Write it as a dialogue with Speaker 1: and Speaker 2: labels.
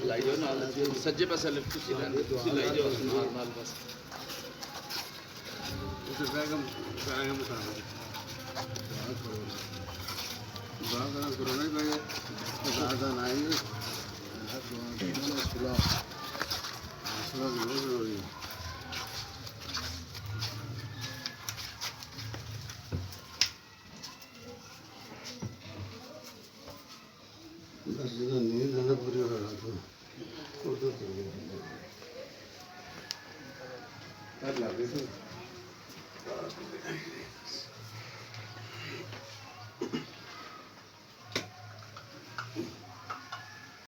Speaker 1: ਲਾਈ ਜਾਓ ਨਾਲ ਸੱਜੇ ਪਾਸੇ ਲਿਫਟ ਤੁਸੀਂ ਰਹਿੰਦੇ ਤੁਸੀਂ ਲਾਈ ਜਾਓ ਨਾਲ ਨਾਲ ਬਸ
Speaker 2: उसे बैगम बैगम बताना बात करो नहीं भाई ज़्यादा नहीं सुला सुला बहुत ज़रूरी है बस जितना नींद है ना पूरी हो रहा तो उर्दू तो कर लगे तो